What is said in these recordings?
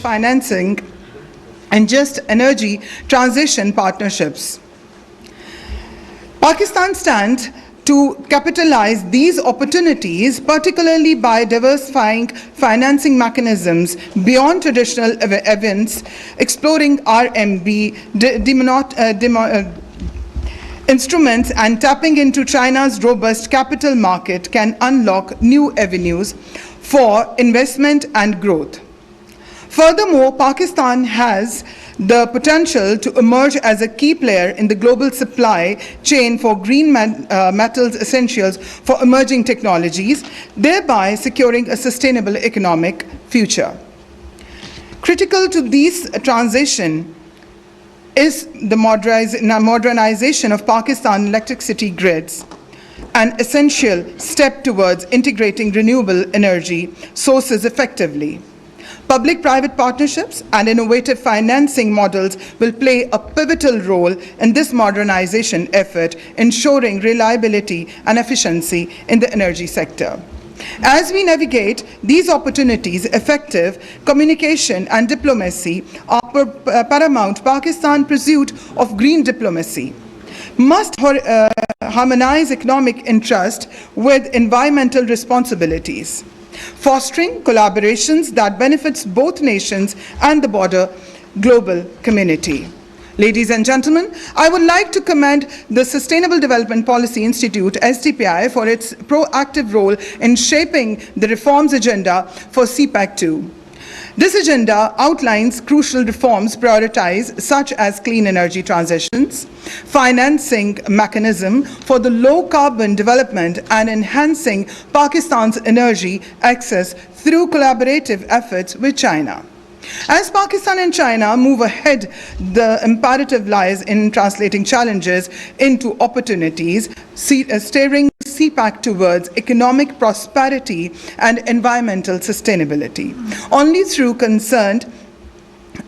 financing, and just energy transition partnerships. Pakistan stands to capitalize these opportunities, particularly by diversifying financing mechanisms beyond traditional events, exploring RMB, instruments, and tapping into China's robust capital market can unlock new avenues for investment and growth. Furthermore, Pakistan has the potential to emerge as a key player in the global supply chain for green metals essentials for emerging technologies, thereby securing a sustainable economic future. Critical to this transition is the modernization of Pakistan electricity grids, an essential step towards integrating renewable energy sources effectively. Public-private partnerships and innovative financing models will play a pivotal role in this modernization effort, ensuring reliability and efficiency in the energy sector. As we navigate these opportunities, effective communication and diplomacy are paramount. Pakistan's pursuit of green diplomacy must harmonize economic interest with environmental responsibilities, fostering collaborations that benefits both nations and the broader global community. Ladies and gentlemen, I would like to commend the Sustainable Development Policy Institute, SDPI, for its proactive role in shaping the reforms agenda for CPEC 2. This agenda outlines crucial reforms prioritized, such as clean energy transitions, financing mechanism for the low-carbon development, and enhancing Pakistan's energy access through collaborative efforts with China. As Pakistan and China move ahead, the imperative lies in translating challenges into opportunities, steering CPEC towards economic prosperity and environmental sustainability. Only through concerned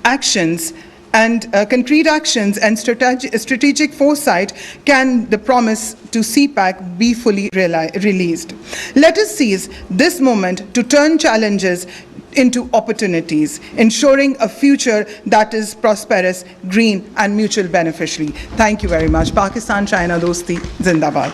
actions and concrete actions and strategic foresight can the promise to CPEC be fully released. Let us seize this moment to turn challenges into opportunities, ensuring a future that is prosperous, green, and mutually beneficial. Thank you very much. Pakistan, China, Dosti, Zindabad.